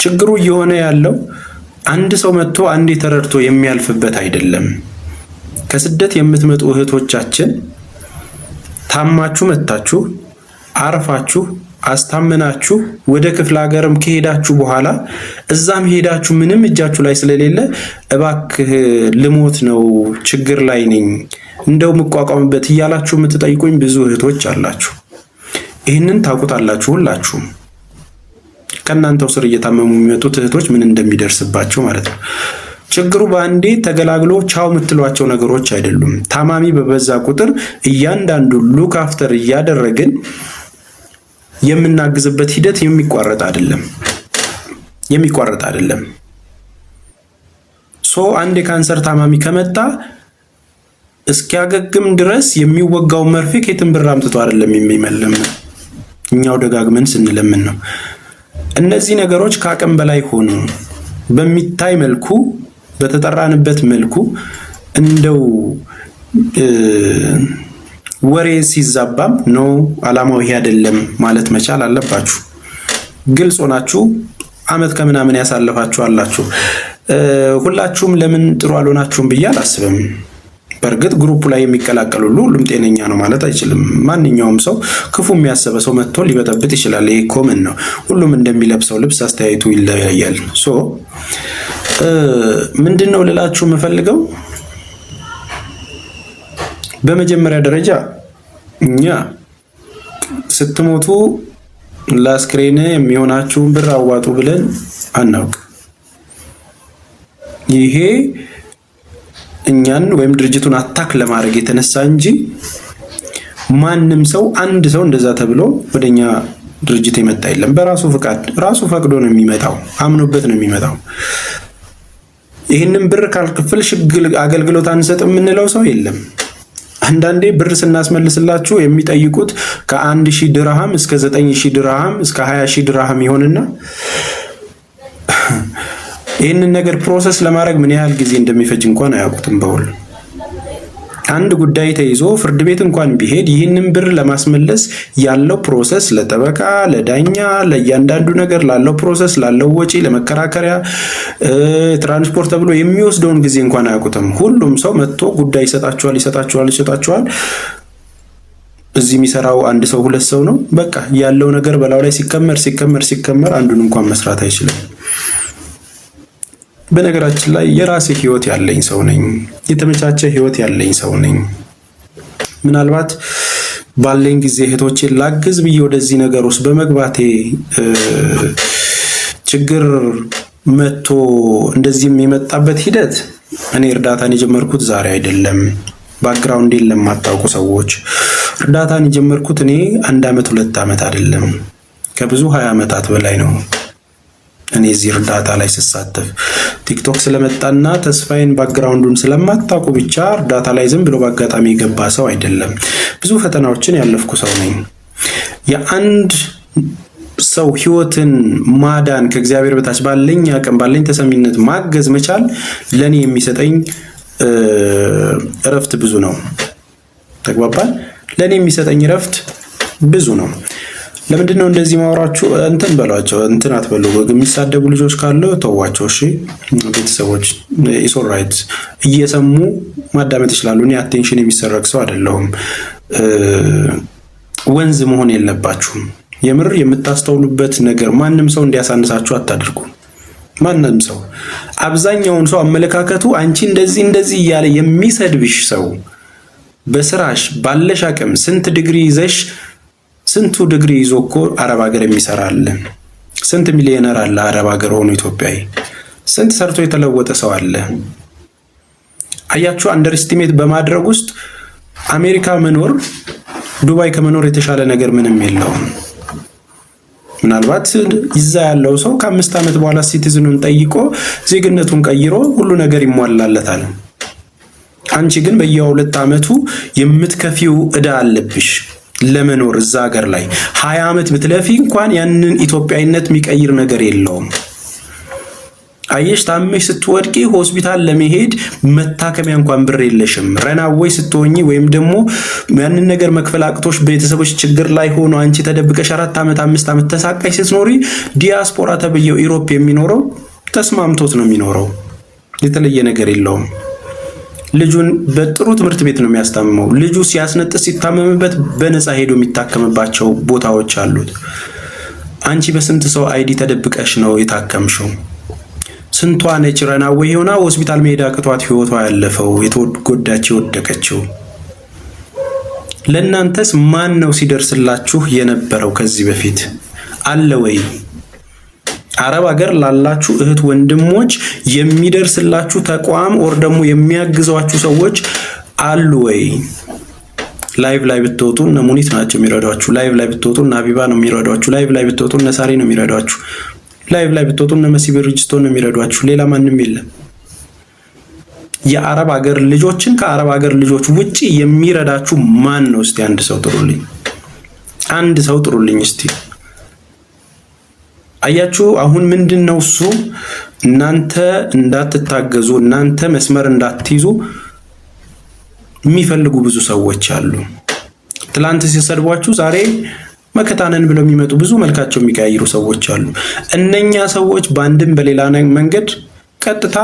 ችግሩ እየሆነ ያለው አንድ ሰው መጥቶ አንዴ ተረድቶ የሚያልፍበት አይደለም። ከስደት የምትመጡ እህቶቻችን ታማችሁ መጣችሁ አርፋችሁ አስታመናችሁ ወደ ክፍለ ሀገርም ከሄዳችሁ በኋላ እዛም ሄዳችሁ ምንም እጃችሁ ላይ ስለሌለ እባክህ ልሞት ነው ችግር ላይ ነኝ እንደው መቋቋምበት እያላችሁ የምትጠይቁኝ ብዙ እህቶች አላችሁ። ይህንን ታውቁታላችሁ ሁላችሁም። ከእናንተው ስር እየታመሙ የሚመጡት እህቶች ምን እንደሚደርስባቸው ማለት ነው። ችግሩ በአንዴ ተገላግሎ ቻው የምትሏቸው ነገሮች አይደሉም። ታማሚ በበዛ ቁጥር እያንዳንዱ ሉክ አፍተር እያደረግን የምናግዝበት ሂደት የሚቋረጥ አይደለም። አንድ የካንሰር ታማሚ ከመጣ እስኪያገግም ድረስ የሚወጋው መርፌ ከየትም ብር አምጥቶ አይደለም የሚመለም፣ እኛው ደጋግመን ስንለምን ነው። እነዚህ ነገሮች ከአቅም በላይ ሆኑ። በሚታይ መልኩ በተጠራንበት መልኩ እንደው ወሬ ሲዛባም ነው አላማው ይሄ አይደለም ማለት መቻል አለባችሁ። ግልጽ ሆናችሁ አመት ከምናምን ያሳለፋችሁ አላችሁ። ሁላችሁም ለምን ጥሩ አልሆናችሁም ብዬ አላስብም። በእርግጥ ግሩፕ ላይ የሚቀላቀሉ ሁሉም ጤነኛ ነው ማለት አይችልም። ማንኛውም ሰው ክፉ የሚያስበ ሰው መጥቶ ሊበጠብጥ ይችላል። ይሄ ኮመን ነው። ሁሉም እንደሚለብሰው ልብስ አስተያየቱ ይለያያል። ምንድነው ልላችሁ የምፈልገው፣ በመጀመሪያ ደረጃ እኛ ስትሞቱ ለአስክሬን የሚሆናችሁን ብር አዋጡ ብለን አናውቅ። ይሄ እኛን ወይም ድርጅቱን አታክ ለማድረግ የተነሳ እንጂ ማንም ሰው አንድ ሰው እንደዛ ተብሎ ወደኛ ድርጅት የመጣ የለም። በራሱ ፍቃድ ራሱ ፈቅዶ ነው የሚመጣው፣ አምኖበት ነው የሚመጣው። ይህንን ብር ካልከፈልሽ አገልግሎት አንሰጥም የምንለው ሰው የለም። አንዳንዴ ብር ስናስመልስላችሁ የሚጠይቁት ከ1000 ድርሃም እስከ 9000 ድርሃም እስከ 20000 ድርሃም ይሆንና ይህንን ነገር ፕሮሰስ ለማድረግ ምን ያህል ጊዜ እንደሚፈጅ እንኳን አያውቁትም። በሁሉ አንድ ጉዳይ ተይዞ ፍርድ ቤት እንኳን ቢሄድ ይህንን ብር ለማስመለስ ያለው ፕሮሰስ ለጠበቃ፣ ለዳኛ፣ ለእያንዳንዱ ነገር ላለው ፕሮሰስ ላለው ወጪ፣ ለመከራከሪያ፣ ትራንስፖርት ተብሎ የሚወስደውን ጊዜ እንኳን አያውቁትም። ሁሉም ሰው መጥቶ ጉዳይ ይሰጣቸዋል። እዚህ የሚሰራው አንድ ሰው ሁለት ሰው ነው። በቃ ያለው ነገር በላው ላይ ሲከመር አንዱን እንኳን መስራት አይችልም። በነገራችን ላይ የራሴ ህይወት ያለኝ ሰው ነኝ። የተመቻቸ ህይወት ያለኝ ሰው ነኝ። ምናልባት ባለኝ ጊዜ እህቶቼን ላግዝ ብዬ ወደዚህ ነገር ውስጥ በመግባቴ ችግር መጥቶ እንደዚህም የመጣበት ሂደት እኔ እርዳታን የጀመርኩት ዛሬ አይደለም። ባክግራውንድ ለማታውቁ ሰዎች እርዳታን የጀመርኩት እኔ 1 ዓመት 2 ዓመት አይደለም፣ ከብዙ 20 ዓመታት በላይ ነው። እኔ እዚህ እርዳታ ላይ ስሳተፍ ቲክቶክ ስለመጣና ተስፋዬን ባክግራውንዱን ስለማታውቁ ብቻ እርዳታ ላይ ዝም ብሎ በአጋጣሚ የገባ ሰው አይደለም። ብዙ ፈተናዎችን ያለፍኩ ሰው ነኝ። የአንድ ሰው ህይወትን ማዳን ከእግዚአብሔር በታች ባለኝ አቅም ባለኝ ተሰሚነት ማገዝ መቻል ለኔ የሚሰጠኝ እረፍት ብዙ ነው። ተግባባን? ለኔ የሚሰጠኝ እረፍት ብዙ ነው። ለምንድን ነው እንደዚህ ማወራችሁ? እንትን በሏቸው፣ እንትን አትበሉ። የሚሳደቡ ልጆች ካሉ ተዋቸው። እሺ ቤተሰቦች ኢስ ኦልራይት፣ እየሰሙ ማዳመጥ ይችላሉ። እኔ አቴንሽን የሚሰረቅ ሰው አይደለሁም። ወንዝ መሆን የለባችሁም። የምር የምታስተውሉበት ነገር ማንም ሰው እንዲያሳንሳችሁ አታድርጉ። ማንም ሰው አብዛኛውን ሰው አመለካከቱ አንቺ እንደዚህ እያለ የሚሰድብሽ ሰው በስራሽ ባለሽ አቅም ስንት ዲግሪ ይዘሽ ስንቱ ዲግሪ ይዞ እኮ አረብ ሀገር የሚሰራ አለ። ስንት ሚሊዮነር አለ አረብ ሀገር ሆኖ ኢትዮጵያዊ። ስንት ሰርቶ የተለወጠ ሰው አለ። አያችሁ፣ አንደርስቲሜት በማድረግ ውስጥ አሜሪካ መኖር ዱባይ ከመኖር የተሻለ ነገር ምንም የለውም። ምናልባት ይዛ ያለው ሰው ከ5 ዓመት በኋላ ሲቲዝኑን ጠይቆ ዜግነቱን ቀይሮ ሁሉ ነገር ይሟላለታል። አንቺ ግን በየ2 ዓመቱ የምትከፊው ዕዳ አለብሽ ለመኖር እዛ ሀገር ላይ 20 ዓመት ብትለፊ እንኳን ያንን ኢትዮጵያዊነት የሚቀይር ነገር የለውም። አየሽ ታመሽ ስትወድቂ ሆስፒታል ለመሄድ መታከሚያ እንኳን ብር የለሽም። ረናዌይ ስትሆኚ ወይም ደግሞ ያንን ነገር መክፈል አቅቶሽ ቤተሰቦች ችግር ላይ ሆኖ አንቺ ተደብቀሽ 4 ዓመት 5 ዓመት ተሳቀሽ ስትኖሪ ዲያስፖራ ተብየው ኢሮፕ የሚኖረው ተስማምቶት ነው የሚኖረው። የተለየ ነገር የለውም። ልጁን በጥሩ ትምህርት ቤት ነው የሚያስታምመው። ልጁ ሲያስነጥስ ሲታመምበት በነፃ ሄዶ የሚታከምባቸው ቦታዎች አሉት። አንቺ በስንት ሰው አይዲ ተደብቀሽ ነው የታከምሽው? ስንቷ ነች ረናዌይ ሆና ሆስፒታል መሄድ አቅቷት ህይወቷ ያለፈው የተጎዳች የወደቀችው? ለእናንተስ ማን ነው ሲደርስላችሁ የነበረው? ከዚህ በፊት አለ ወይ? አረብ ሀገር ላላችሁ እህት ወንድሞች የሚደርስላችሁ ተቋም ወር ደግሞ የሚያግዟችሁ ሰዎች አሉ ወይ? ላይቭ ላይ ብትወጡ እነ ሙኒት ናቸው የሚረዷችሁ። ላይቭ ላይ ብትወጡ እነ ሀቢባ ነው የሚረዷችሁ። ላይቭ ላይ ብትወጡ እነ ሳሪ ነው የሚረዷችሁ። ላይቭ ላይ ብትወጡ እነ መሲ ብርጅስቶን ነው የሚረዷችሁ። ሌላ ማንም የለም። የአረብ ሀገር ልጆችን ከአረብ ሀገር ልጆች ውጪ የሚረዳችሁ ማን ነው? እስቲ አንድ ሰው ጥሩልኝ። አንድ ሰው ጥሩልኝ እስቲ። አያችሁ አሁን ምንድነው እሱ? እናንተ እንዳትታገዙ እናንተ መስመር እንዳትይዙ የሚፈልጉ ብዙ ሰዎች አሉ። ትላንት ሲሰድቧችሁ ዛሬ መከታነን ብለው የሚመጡ ብዙ መልካቸው የሚቀያይሩ ሰዎች አሉ። እነኛ ሰዎች በአንድም በሌላ መንገድ ቀጥታ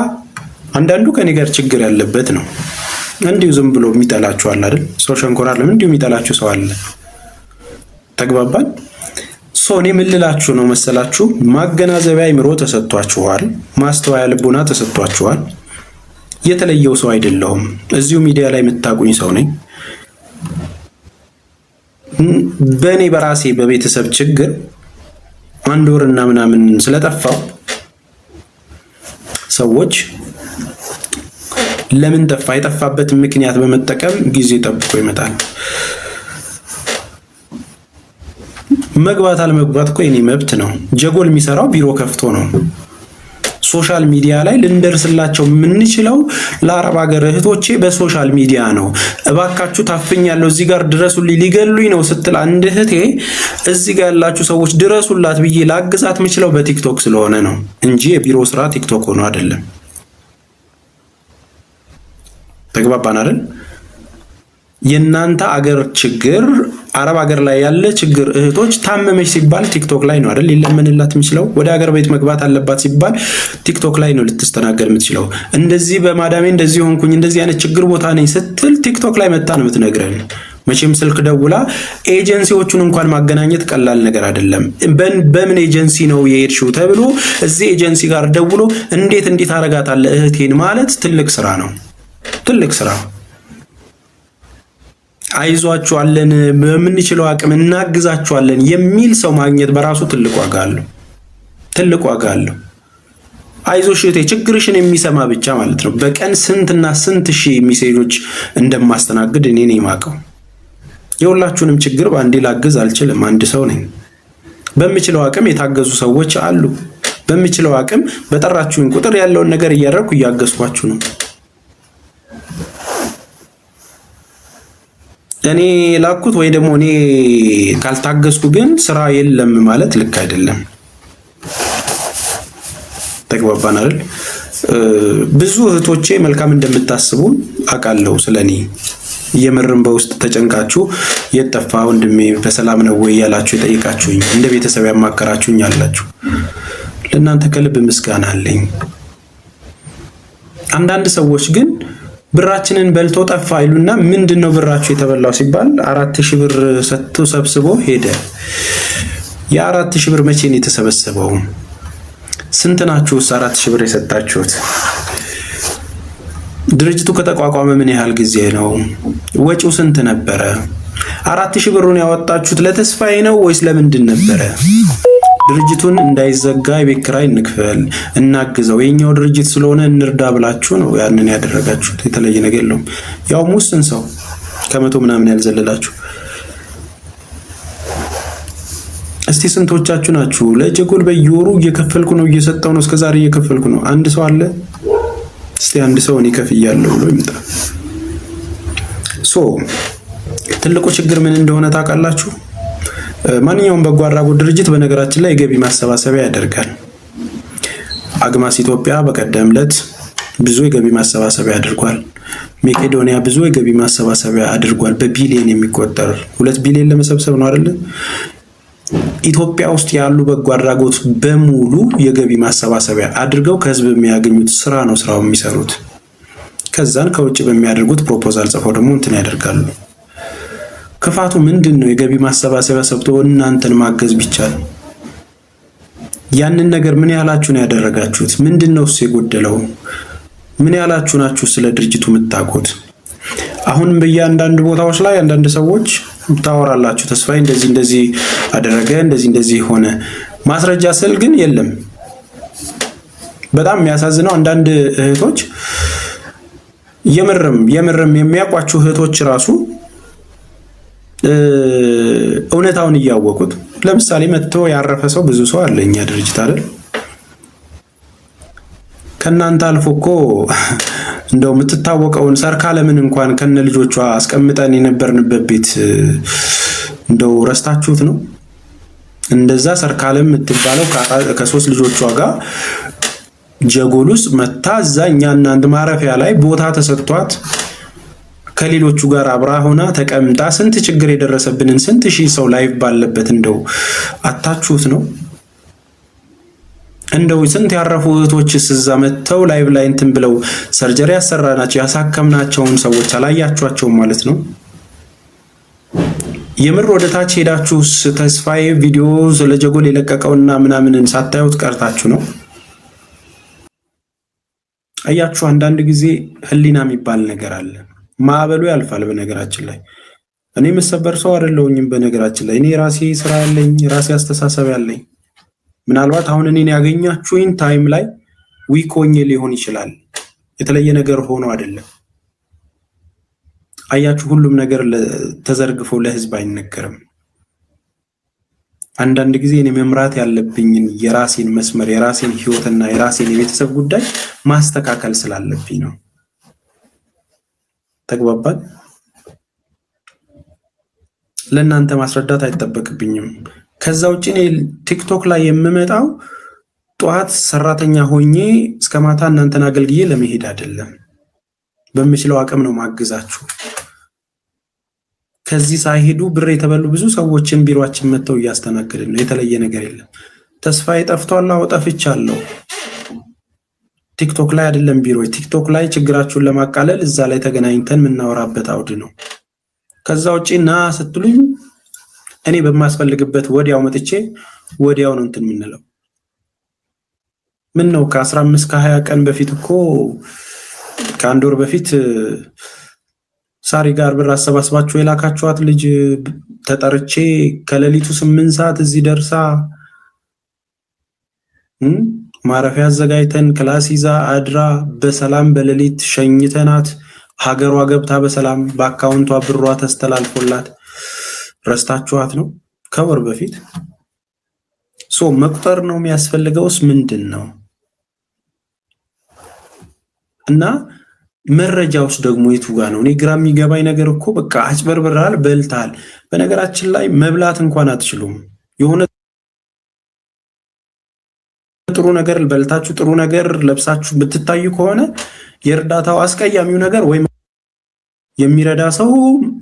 አንዳንዱ ከኔ ጋር ችግር ያለበት ነው። እንዲሁ ዝም ብሎ የሚጠላችሁ አለ አይደል? ሰው ሸንኮራ አይደለም፣ እንዲሁ የሚጠላችሁ ሰው አለ። ተግባባን? ሶኔ ምን ልላችሁ ነው መሰላችሁ? ማገናዘቢያ አይምሮ ተሰጥቷችኋል። ማስተዋያ ልቡና ተሰጥቷችኋል። የተለየው ሰው አይደለሁም። እዚሁ ሚዲያ ላይ የምታቁኝ ሰው ነኝ። በእኔ በራሴ በቤተሰብ ችግር 1 ወርና ምናምን ስለጠፋው ሰዎች ለምን ጠፋ የጠፋበት ምክንያት በመጠቀም ጊዜ ጠብቆ ይመጣል። መግባት አለመግባት እኮ የኔ መብት ነው። ጀጎል የሚሰራው ቢሮ ከፍቶ ነው። ሶሻል ሚዲያ ላይ ልንደርስላቸው የምንችለው ለአረብ ሀገር እህቶቼ በሶሻል ሚዲያ ነው። እባካችሁ ታፍኛለሁ እዚህ ጋር ድረሱልኝ ሊገሉኝ ነው ስትል አንድ እህቴ እዚህ ጋር ያላችሁ ሰዎች ድረሱላት ብዬ ላግዛት የምችለው በቲክቶክ ስለሆነ ነው እንጂ የቢሮ ስራ ቲክቶክ ሆኖ አይደለም። ተግባባን አይደል? የእናንተ አገር ችግር አረብ ሀገር ላይ ያለ ችግር እህቶች ታመመች ሲባል ቲክቶክ ላይ ነው አይደል ሊለመንላት የምችለው። ወደ ሀገር ቤት መግባት አለባት ሲባል ቲክቶክ ላይ ነው ልትስተናገድ የምትችለው። እንደዚህ በማዳሜ እንደዚህ ሆንኩኝ እንደዚህ አይነት ችግር ቦታ ነኝ ስትል ቲክቶክ ላይ መጣ ነው የምትነግረን። መቼም ስልክ ደውላ ኤጀንሲዎቹን እንኳን ማገናኘት ቀላል ነገር አይደለም። በምን ኤጀንሲ ነው የሄድሽው ተብሎ እዚህ ኤጀንሲ ጋር ደውሎ እንዴት አረጋታለህ እህቴን ማለት ትልቅ ስራ ነው። ትልቅ ስራ። አይዟችኋለን በምንችለው አቅም እናግዛችኋለን የሚል ሰው ማግኘት በራሱ ትልቅ ዋጋ አለው። ትልቅ ዋጋ አለው። አይዞሽ እህቴ ችግርሽን የሚሰማ ብቻ ማለት ነው። በቀን ስንትና ስንት ሺህ ሜሴጆች እንደማስተናግድ እኔ ነኝ የማውቀው። የሁላችሁንም ችግር በአንዴ ላግዝ አልችልም። አንድ ሰው ነኝ። በምችለው አቅም የታገዙ ሰዎች አሉ። በምችለው አቅም በጠራችሁኝ ቁጥር ያለውን ነገር እያደረኩ እያገዝኳችሁ ነው። እኔ ላኩት ወይ ደግሞ እኔ ካልታገዝኩ ግን ስራ የለም ማለት ልክ አይደለም። ተግባባን አይደል? ብዙ እህቶቼ መልካም እንደምታስቡ አውቃለሁ። ስለኔ የምርም በውስጥ ተጨንቃችሁ የጠፋ ወንድሜ በሰላም ነው ወይ ያላችሁ የጠይቃችሁኝ እንደ ቤተሰብ ያማከራችሁኝ አላችሁ። ለእናንተ ከልብ ምስጋና አለኝ። አንዳንድ ሰዎች ግን ብራችንን በልቶ ጠፋ ይሉና ምንድነው ብራችሁ የተበላው ሲባል 4000 ብር ሰጥቶ ሰብስቦ ሄደ። የ4000 ብር መቼ ነው የተሰበሰበው? ስንት ናችሁስ 4000 ብር የሰጣችሁት? ድርጅቱ ከተቋቋመ ምን ያህል ጊዜ ነው? ወጪው ስንት ነበረ? 4000 ብሩን ያወጣችሁት ለተስፋዬ ነው ወይስ ለምንድን ነበረ? ድርጅቱን እንዳይዘጋ የቤት ኪራይ እንክፈል እናግዘው የኛው ድርጅት ስለሆነ እንርዳ ብላችሁ ነው ያንን ያደረጋችሁት። የተለየ ነገር የለውም። ያው ሙስን ሰው ከመቶ ምናምን ያልዘለላችሁ። እስቲ ስንቶቻችሁ ናችሁ ለጀጎል በየወሩ እየከፈልኩ ነው እየሰጠው ነው እስከዛሬ እየከፈልኩ ነው? አንድ ሰው አለ? እስቲ አንድ ሰው እኔ ከፍያለሁ ብሎ ይምጣ። ትልቁ ችግር ምን እንደሆነ ታውቃላችሁ? ማንኛውም በጎ አድራጎት ድርጅት በነገራችን ላይ የገቢ ማሰባሰቢያ ያደርጋል። አግማስ ኢትዮጵያ በቀደም ዕለት ብዙ የገቢ ማሰባሰቢያ አድርጓል። መቄዶንያ ብዙ የገቢ ማሰባሰቢያ አድርጓል። በቢሊየን የሚቆጠር 2 ቢሊየን ለመሰብሰብ ነው አይደል? ኢትዮጵያ ውስጥ ያሉ በጎ አድራጎት በሙሉ የገቢ ማሰባሰቢያ አድርገው ከህዝብ የሚያገኙት ስራ ነው ስራው የሚሰሩት። ከዛን ከውጭ በሚያደርጉት ፕሮፖዛል ጽፈው ደግሞ እንትን ያደርጋሉ። ክፋቱ ምንድን ነው? የገቢ ማሰባሰቢያ ሰብቶ እናንተን ማገዝ ቢቻል ያንን ነገር ምን ያህላችሁ ነው ያደረጋችሁት? ምንድነው እሱ የጎደለው? ምን ያህላችሁ ናችሁ ስለ ድርጅቱ የምታውቁት? አሁን በእያንዳንዱ ቦታዎች ላይ አንዳንድ ሰዎች ታወራላችሁ። ተስፋዬ እንደዚህ አደረገ፣ እንደዚህ ሆነ። ማስረጃ ስል ግን የለም። በጣም የሚያሳዝነው አንዳንድ እህቶች የምርም የሚያውቋችሁ እህቶች ራሱ እውነታውን እያወቁት፣ ለምሳሌ መጥቶ ያረፈ ሰው ብዙ ሰው አለ እኛ ድርጅት አይደል? ከእናንተ አልፎ እኮ እንደው የምትታወቀውን ሰርካለምን እንኳን ከነ ልጆቿ አስቀምጠን የነበርንበት ቤት እንደው ረስታችሁት ነው? እንደዛ ሰርካለም የምትባለው ከ3 ልጆቿ ጋር ጀጎል ውስጥ መታ እዛ እኛ እናንተ ማረፊያ ላይ ቦታ ተሰጥቷት ከሌሎቹ ጋር አብራ ሆና ተቀምጣ ስንት ችግር የደረሰብንን ስንት ሺህ ሰው ላይቭ ባለበት እንደው አታችሁት ነው? እንደው ስንት ያረፉ እህቶችስ እዛ መተው ላይቭ ላይ እንትን ብለው ሰርጀሪ ያሰራናቸው ያሳከምናቸውን ሰዎች አላያችኋቸውም ማለት ነው? የምር ወደ ታች ሄዳችሁ ተስፋዬ ቪዲዮ ስለ ጀጎል የለቀቀውና ምናምንን ሳታዩት ቀርታችሁ ነው? አያችሁ፣ አንዳንድ ጊዜ ህሊና የሚባል ነገር አለ። ማዕበሉ ያልፋል። በነገራችን ላይ እኔ መሰበር ሰው አይደለሁኝም። በነገራችን ላይ እኔ ራሴ ስራ ያለኝ ራሴ አስተሳሰብ ያለኝ፣ ምናልባት አሁን እኔን ያገኛችሁኝ ታይም ላይ ዊክ ሆኜ ሊሆን ይችላል። የተለየ ነገር ሆኖ አይደለም። አያችሁ፣ ሁሉም ነገር ተዘርግፎ ለህዝብ አይነገርም። አንዳንድ ጊዜ እኔ መምራት ያለብኝን የራሴን መስመር የራሴን ህይወትና የራሴን የቤተሰብ ጉዳይ ማስተካከል ስላለብኝ ነው። ተግባባን? ለእናንተ ማስረዳት አይጠበቅብኝም። ከዛ ውጪ እኔ ቲክቶክ ላይ የምመጣው ጠዋት ሰራተኛ ሆኜ እስከ ማታ እናንተን አገልግዬ ለመሄድ አይደለም። በምችለው አቅም ነው ማግዛችሁ። ከዚህ ሳይሄዱ ብር የተበሉ ብዙ ሰዎችን ቢሮአችን መጥተው እያስተናገድን ነው። የተለየ ነገር የለም። ተስፋዬ ጠፍቷል። አዎ ጠፍቻለሁ። ቲክቶክ ላይ አይደለም ቢሮ። ቲክቶክ ላይ ችግራችሁን ለማቃለል እዛ ላይ ተገናኝተን የምናወራበት አውድ ነው። ከዛ ውጪ ና ስትሉኝ እኔ በማስፈልግበት ወዲያው መጥቼ ወዲያው ነው እንትን የምንለው። ምን ነው ከ15 ከ20 ቀን በፊት እኮ ከአንድ ወር በፊት ሳሪ ጋር ብር አሰባስባችሁ የላካችኋት ልጅ ተጠርቼ ከሌሊቱ 8 ሰዓት እዚህ ደርሳ ማረፊያ አዘጋጅተን ክላስ ይዛ አድራ በሰላም በሌሊት ሸኝተናት ሀገሯ ገብታ በሰላም በአካውንቷ ብሯ ተስተላልፎላት ረስታችኋት ነው? ከወር በፊት መቁጠር ነው የሚያስፈልገውስ ምንድን ነው? እና መረጃውስ ደግሞ የቱ ጋር ነው? እኔ ግራ የሚገባኝ ነገር እኮ በቃ አጭበርብራል፣ በልታል። በነገራችን ላይ መብላት እንኳን አትችሉም። የሆነ ጥሩ ነገር በልታችሁ ጥሩ ነገር ለብሳችሁ ብትታዩ ከሆነ የእርዳታው አስቀያሚው ነገር ወይ የሚረዳ ሰው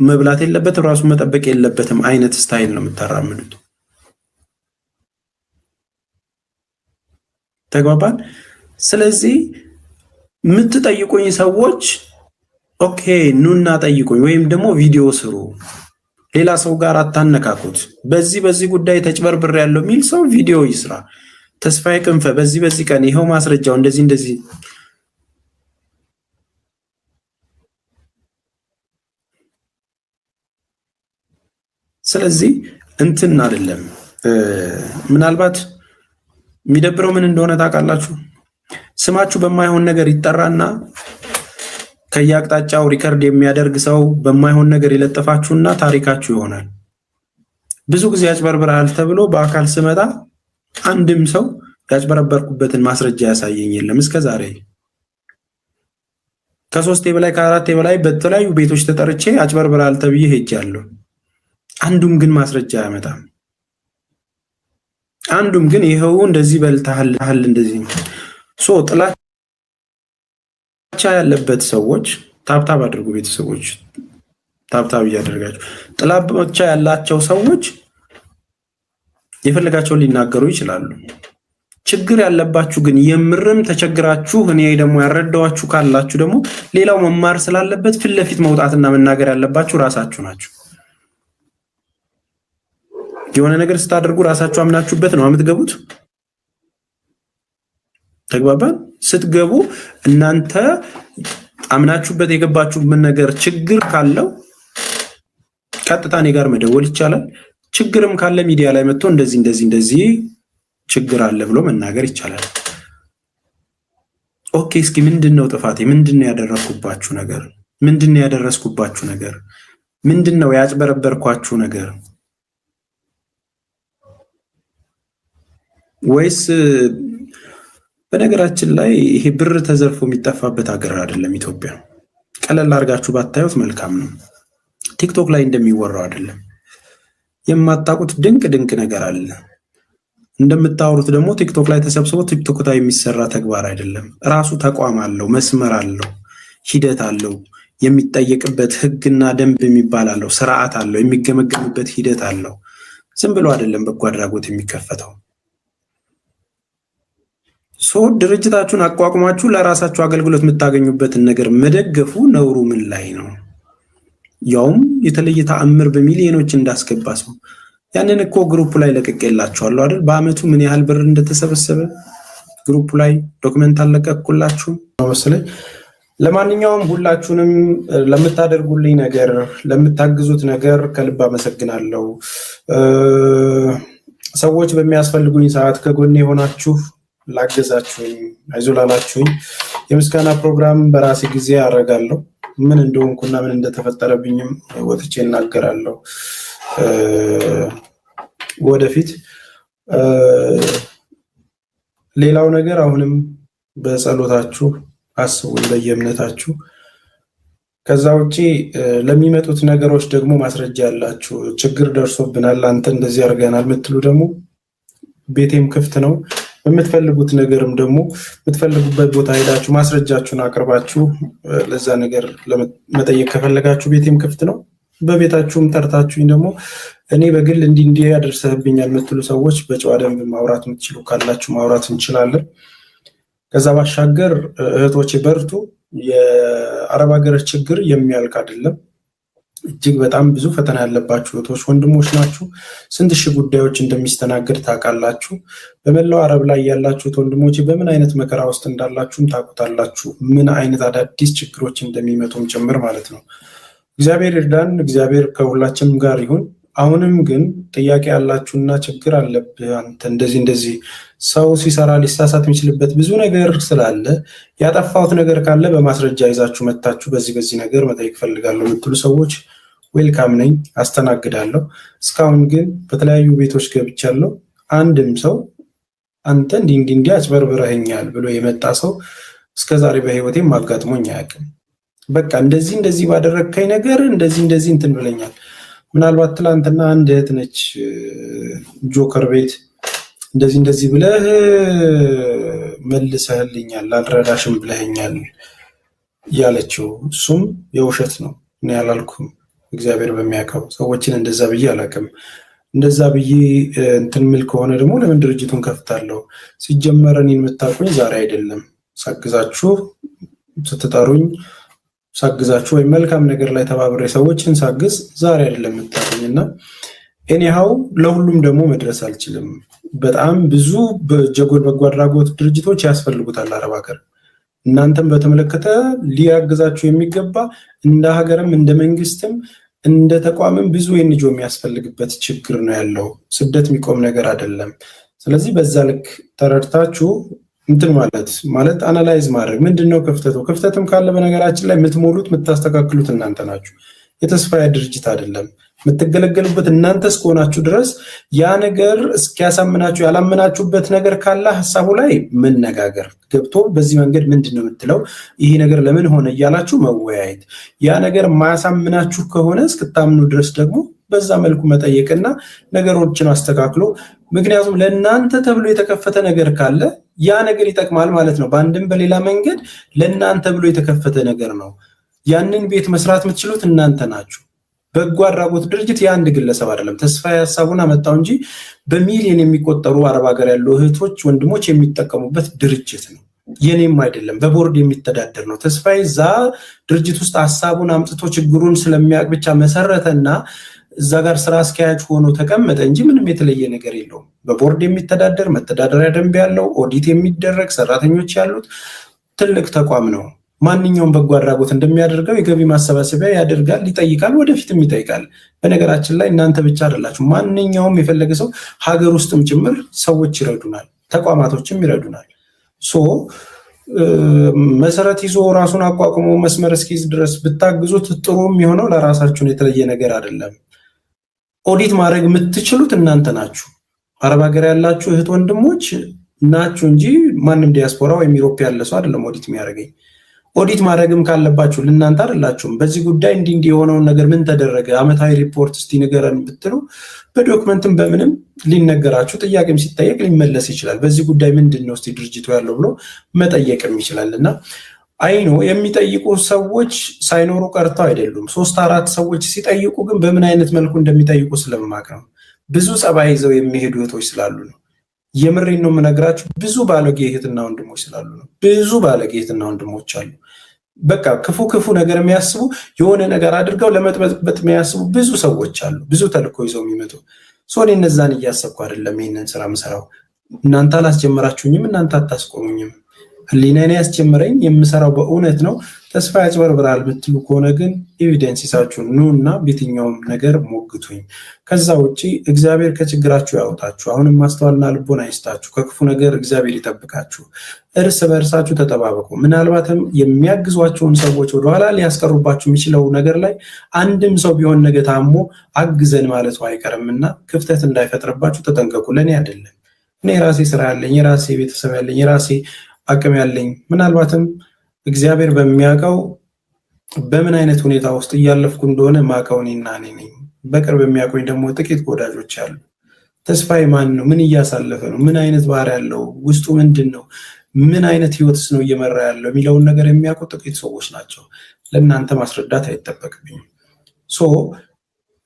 መብላት የለበትም ራሱን መጠበቅ የለበትም አይነት ስታይል ነው የምታራምዱት። ተግባባን? ስለዚህ የምትጠይቁኝ ሰዎች ኦኬ ኑና ጠይቁኝ፣ ወይም ደግሞ ቪዲዮ ስሩ። ሌላ ሰው ጋር አታነካኩት። በዚህ ጉዳይ ተጭበርብር ያለው የሚል ሰው ቪዲዮ ይስራ። ተስፋዬ ክንፈ በዚህ ቀን ይሄው ማስረጃው እንደዚህ ስለዚህ እንትን አይደለም። ምናልባት የሚደብረው ምን እንደሆነ ታውቃላችሁ? ስማችሁ በማይሆን ነገር ይጠራና ከየአቅጣጫው ሪከርድ የሚያደርግ ሰው በማይሆን ነገር ይለጥፋችሁና ታሪካችሁ ይሆናል። ብዙ ጊዜ ያጭበርብራል ተብሎ በአካል ስመጣ አንድም ሰው ያጭበረበርኩበትን ማስረጃ ያሳየኝ የለም እስከ ዛሬ። ከ3 በላይ ከ4 በላይ በተለያዩ ቤቶች ተጠርቼ ያጭበርብራል ተብዬ ሄጃለሁ። አንዱም ግን ማስረጃ አያመጣም። አንዱም ግን ይሄው እንደዚህ በልታል እንደዚህ ጥላቻ ያለበት ሰዎች ታብታብ አድርጉ። ቤተሰቦች ታብታብ እያደረጋችሁ ጥላቻ ያላቸው ሰዎች የፈለጋቸውን ሊናገሩ ይችላሉ። ችግር ያለባችሁ ግን የምርም ተቸግራችሁ እኔ ደግሞ ያረዳዋችሁ ካላችሁ ደግሞ ሌላው መማር ስላለበት ፊት ለፊት መውጣትና መናገር ያለባችሁ ራሳችሁ ናችሁ። የሆነ ነገር ስታደርጉ ራሳችሁ አምናችሁበት ነው የምትገቡት። ተግባባን? ስትገቡ እናንተ አምናችሁበት የገባችሁበት ነገር ችግር ካለው ቀጥታ እኔ ጋር መደወል ይቻላል። ችግርም ካለ ሚዲያ ላይ መጥቶ እንደዚህ ችግር አለ ብሎ መናገር ይቻላል። ኦኬ፣ እስኪ ምንድነው ጥፋቴ? ምንድነው ያደረኩባችሁ ነገር? ምንድነው ያደረስኩባችሁ ነገር? ምንድነው ያጭበረበርኳችሁ ነገር? ወይስ በነገራችን ላይ ይሄ ብር ተዘርፎ የሚጠፋበት ሀገር አይደለም ኢትዮጵያ። ቀለል አድርጋችሁ ባታዩት መልካም ነው። ቲክቶክ ላይ እንደሚወራው አይደለም። የማታውቁት ድንቅ ነገር አለ። እንደምታወሩት ደግሞ ቲክቶክ ላይ ተሰብስቦ ቲክቶክ ላይ የሚሰራ ተግባር አይደለም። ራሱ ተቋም አለው፣ መስመር አለው፣ ሂደት አለው፣ የሚጠየቅበት ህግና ደንብ የሚባል አለው፣ ስርዓት አለው፣ የሚገመገምበት ሂደት አለው። ዝም ብሎ አይደለም በጎ አድራጎት የሚከፈተው። ድርጅታችሁን አቋቁማችሁ ለራሳችሁ አገልግሎት የምታገኙበትን ነገር መደገፉ ነውሩ ምን ላይ ነው? ያውም የተለየ ተአምር በሚሊዮኖች እንዳስገባ ሰው ያንን እኮ ግሩፕ ላይ ለቀቄላችኋለሁ አይደል? በአመቱ ምን ያህል ብር እንደተሰበሰበ ግሩፕ ላይ ዶክመንት አለቀቅኩላችሁ መሰለኝ። ለማንኛውም ሁላችሁንም ለምታደርጉልኝ ነገር፣ ለምታግዙት ነገር ከልብ አመሰግናለሁ። ሰዎች በሚያስፈልጉኝ ሰዓት ከጎኔ የሆናችሁ ላገዛችሁኝ፣ አይዞህ ላላችሁኝ የምስጋና ፕሮግራም በራሴ ጊዜ አደርጋለሁ። ምን እንደሆንኩና ምን እንደተፈጠረብኝም ወጥቼ እናገራለሁ ወደፊት። ሌላው ነገር አሁንም በጸሎታችሁ አስቡን በየእምነታችሁ። ከዛ ውጪ ለሚመጡት ነገሮች ደግሞ ማስረጃ ያላችሁ ችግር ደርሶብናል፣ አንተ እንደዚህ አድርገናል የምትሉ ደግሞ ቤቴም ክፍት ነው። በምትፈልጉት ነገርም ደግሞ የምትፈልጉበት ቦታ ሄዳችሁ ማስረጃችሁን አቅርባችሁ ለዛ ነገር ለመጠየቅ ከፈለጋችሁ ቤቴም ክፍት ነው። በቤታችሁም ጠርታችሁኝ ደግሞ እኔ በግል እንዲህ ያደርሰህብኛል የምትሉ ሰዎች በጨዋ ደንብ ማውራት የምትችሉ ካላችሁ ማውራት እንችላለን። ከዛ ባሻገር እህቶቼ በርቱ። የአረብ ሀገር ችግር የሚያልቅ አይደለም። እጅግ በጣም ብዙ ፈተና ያለባችሁ እህቶች ወንድሞች ናችሁ። ስንት ሺህ ጉዳዮች እንደሚስተናገድ ታውቃላችሁ። በመላው አረብ ላይ ያላችሁት ወንድሞቼ በምን አይነት መከራ ውስጥ እንዳላችሁም ታውቁታላችሁ። ምን አይነት አዳዲስ ችግሮች እንደሚመጡም ጭምር ማለት ነው። እግዚአብሔር ይርዳን። እግዚአብሔር ከሁላችንም ጋር ይሁን። አሁንም ግን ጥያቄ ያላችሁና ችግር አለብህ አንተ እንደዚህ ሰው ሲሰራ ሊሳሳት የሚችልበት ብዙ ነገር ስላለ ያጠፋሁት ነገር ካለ በማስረጃ ይዛችሁ መታችሁ በዚህ ነገር መጠየቅ ፈልጋለሁ የምትሉ ሰዎች ዌልካም ነኝ፣ አስተናግዳለሁ። እስካሁን ግን በተለያዩ ቤቶች ገብቻለሁ። አንድም ሰው አንተ እንዲህ አጭበርብረኸኛል ብሎ የመጣ ሰው እስከዛሬ በህይወቴም አጋጥሞኝ አያውቅም። በቃ እንደዚህ ባደረግከኝ ነገር እንደዚህ እንትን ብለኛል። ምናልባት ትላንትና አንድ እህት ነች ጆከር ቤት እንደዚህ ብለህ መልሰህልኛል፣ አልረዳሽም ብለኸኛል ያለችው። እሱም የውሸት ነው፣ እኔ አላልኩም። እግዚአብሔር በሚያውቀው ሰዎችን እንደዛ ብዬ አላውቅም። እንደዛ ብዬ እንትን ምል ከሆነ ደግሞ ለምን ድርጅቱን ከፍታለሁ? ሲጀመር እኔን የምታውቁኝ ዛሬ አይደለም። ሳግዛችሁ ስትጠሩኝ ሳግዛችሁ ወይም መልካም ነገር ላይ ተባብሬ ሰዎችን ሳግዝ ዛሬ አይደለም የምታውቁኝ እና ኤኒሃው ለሁሉም ደግሞ መድረስ አልችልም። በጣም ብዙ በጀጎል በጎ አድራጎት ድርጅቶች ያስፈልጉታል አረብ ሀገር። እናንተም በተመለከተ ሊያግዛችሁ የሚገባ እንደ ሀገርም እንደ መንግስትም እንደ ተቋምም ብዙ የንጆ የሚያስፈልግበት ችግር ነው ያለው። ስደት የሚቆም ነገር አይደለም። ስለዚህ በዛ ልክ ተረድታችሁ እንትን ማለት አናላይዝ ማድረግ ምንድነው ክፍተትም ካለ በነገራችን ላይ የምትሞሉት የምታስተካክሉት እናንተ ናችሁ። የተስፋዬ ድርጅት አይደለም። የምትገለገሉበት እናንተ እስከሆናችሁ ድረስ ያ ነገር እስኪያሳምናችሁ ያላመናችሁበት ነገር ካለ ሀሳቡ ላይ መነጋገር ገብቶ በዚህ መንገድ ምንድነው የምትለው ይሄ ነገር ለምን ሆነ እያላችሁ መወያየት። ያ ነገር ማያሳምናችሁ ከሆነ እስክታምኑ ድረስ ደግሞ በዛ መልኩ መጠየቅና ነገሮችን አስተካክሎ ምክንያቱም ለእናንተ ተብሎ የተከፈተ ነገር ካለ ያ ነገር ይጠቅማል ማለት ነው። በአንድም በሌላ መንገድ ለእናንተ ብሎ የተከፈተ ነገር ነው። ያንን ቤት መስራት የምትችሉት እናንተ ናችሁ። በጎ አድራጎት ድርጅት የአንድ ግለሰብ አይደለም። ተስፋዬ ሀሳቡን አመጣው እንጂ በሚሊዮን የሚቆጠሩ አረብ ሀገር ያሉ እህቶች ወንድሞች የሚጠቀሙበት ድርጅት ነው። የኔም አይደለም፣ በቦርድ የሚተዳደር ነው። ተስፋዬ እዛ ድርጅት ውስጥ ሀሳቡን አምጥቶ ችግሩን ስለሚያውቅ ብቻ መሰረተና እዛ ጋር ስራ አስኪያጅ ሆኖ ተቀመጠ እንጂ ምንም የተለየ ነገር የለውም። በቦርድ የሚተዳደር መተዳደሪያ ደንብ ያለው ኦዲት የሚደረግ ሰራተኞች ያሉት ትልቅ ተቋም ነው። ማንኛውም በጎ አድራጎት እንደሚያደርገው የገቢ ማሰባሰቢያ ያደርጋል፣ ይጠይቃል፣ ወደፊትም ይጠይቃል። በነገራችን ላይ እናንተ ብቻ አይደላችሁ። ማንኛውም የፈለገ ሰው ሀገር ውስጥም ጭምር ሰዎች ይረዱናል፣ ተቋማቶችም ይረዱናል። መሰረት ይዞ ራሱን አቋቁሞ መስመር እስኪይዝ ድረስ ብታግዙት ጥሩ የሚሆነው ለራሳችሁን የተለየ ነገር አይደለም። ኦዲት ማድረግ የምትችሉት እናንተ ናችሁ። አረብ ሀገር ያላችሁ እህት ወንድሞች ናችሁ እንጂ ማንም ዲያስፖራ ወይም ዩሮፕ ያለ ሰው አይደለም ኦዲት የሚያደርገኝ። ኦዲት ማድረግም ካለባችሁ ለእናንተ አይደላችሁም። በዚህ ጉዳይ እንዲህ የሆነውን ነገር ምን ተደረገ፣ አመታዊ ሪፖርት እስቲ ንገረን ብትሉ በዶክመንትም በምንም ሊነገራችሁ፣ ጥያቄም ሲጠየቅ ሊመለስ ይችላል። በዚህ ጉዳይ ምንድነው እስቲ ድርጅቱ ያለው ብሎ መጠየቅም ይችላል። እና አይኖ የሚጠይቁ ሰዎች ሳይኖሩ ቀርተው አይደሉም። 3-4 ሰዎች ሲጠይቁ ግን በምን አይነት መልኩ እንደሚጠይቁ ስለማቅ ነው። ብዙ ጸባይ ይዘው የሚሄዱ እህቶች ስላሉ ነው። የምሬን ነው የምነግራችሁ። ብዙ ባለጌ እህትና ወንድሞች ስላሉ ነው። ብዙ ባለጌ እህትና ወንድሞች አሉ። በቃ ክፉ ነገር የሚያስቡ የሆነ ነገር አድርገው ለመጥበጥ የሚያስቡ ብዙ ሰዎች አሉ። ብዙ ተልኮ ይዘው የሚመጡ እኔ እነዛን እያሰብኩ አይደለም ይህንን ስራ ምሰራው። እናንተ አላስጀመራችሁኝም፣ እናንተ አታስቆሙኝም። ህሊናዬ ያስጀመረኝ የምሰራው በእውነት ነው። ተስፋ ያጭበርብራል ብትሉ ከሆነ ግን ኤቪደንስ ይዛችሁ ኑና በየትኛውም ነገር ሞግቱኝ። ከዛ ውጪ እግዚአብሔር ከችግራችሁ ያውጣችሁ። አሁንም ማስተዋልና ልቦና ይስጣችሁ። ከክፉ ነገር እግዚአብሔር ይጠብቃችሁ። እርስ በእርሳችሁ ተጠባበቁ። ምናልባትም የሚያግዟቸውን ሰዎች ወደኋላ ሊያስቀሩባችሁ የሚችለው ነገር ላይ አንድም ሰው ቢሆን ነገ ታሞ አግዘን ማለቱ አይቀርምና ክፍተት እንዳይፈጥርባችሁ ተጠንቀቁ። ለእኔ አይደለም፣ እኔ የራሴ ስራ ያለኝ፣ የራሴ ቤተሰብ ያለኝ፣ የራሴ አቅም ያለኝ፣ ምናልባትም እግዚአብሔር በሚያውቀው በምን አይነት ሁኔታ ውስጥ እያለፍኩ እንደሆነ ማውቀው እኔና እኔ ነኝ። በቅርብ የሚያውቁኝ ደግሞ ጥቂት ወዳጆች አሉ። ተስፋዬ ማን ነው? ምን እያሳለፈ ነው? ምን አይነት ባህሪ ያለው? ውስጡ ምንድን ነው? ምን አይነት ህይወትስ ነው እየመራ ያለው የሚለውን ነገር የሚያውቁ ጥቂት ሰዎች ናቸው። ለእናንተ ማስረዳት አይጠበቅብኝም።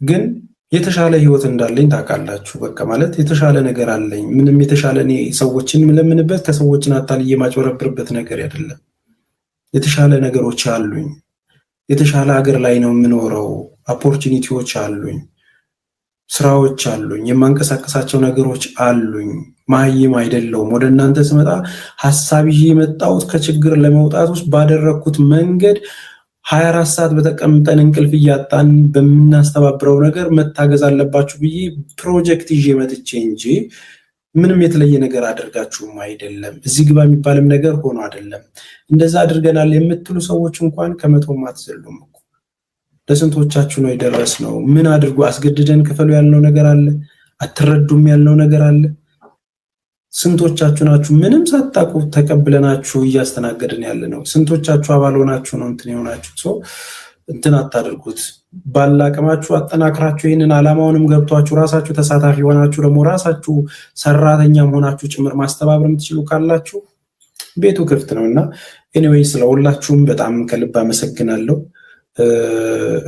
ግን የተሻለ ህይወት እንዳለኝ ታውቃላችሁ። በቃ ማለት የተሻለ ነገር አለኝ። ምንም የተሻለ እኔ ሰዎችን የምለምንበት ከሰዎችን አታልዬ ማጭበረብርበት ነገር አይደለም። የተሻለ ነገሮች አሉኝ። የተሻለ ሀገር ላይ ነው የምኖረው። ኦፖርቹኒቲዎች አሉኝ፣ ስራዎች አሉኝ፣ የማንቀሳቀሳቸው ነገሮች አሉኝ። ማህይም አይደለሁም። ወደ እናንተ ስመጣ ሀሳብ ይዤ የመጣሁት ከችግር ለመውጣት ውስጥ ባደረግኩት መንገድ 24 ሰዓት በተቀምጠን እንቅልፍ እያጣን በምናስተባብረው ነገር መታገዝ አለባችሁ ብዬ ፕሮጀክት ይዤ መጥቼ እንጂ ምንም የተለየ ነገር አድርጋችሁም አይደለም። እዚህ ግባ የሚባልም ነገር ሆኖ አይደለም። እንደዛ አድርገናል የምትሉ ሰዎች እንኳን ከመቶም አትዘሉም እኮ። ለስንቶቻችሁ ነው የደረስነው? ምን አድርጎ አስገድደን ክፈሉ ያልነው ነገር አለ? አትረዱም ያልነው ነገር አለ? ስንቶቻችሁ ናችሁ ምንም ሳታውቁ ተቀብለናችሁ እያስተናገድን ያለ ነው? ስንቶቻችሁ አባል ሆናችሁ ነው እንትን የሆናችሁ? እንትን አታድርጉት። ባላቀማችሁ አጠናክራችሁ ይህንን ዓላማውንም ገብቷችሁ ራሳችሁ ተሳታፊ ሆናችሁ ደግሞ ራሳችሁ ሰራተኛም ሆናችሁ ጭምር ማስተባበር የምትችሉ ካላችሁ ቤቱ ክፍት ነው እና ኤኒዌይ ስለሁላችሁም በጣም ከልብ አመሰግናለሁ።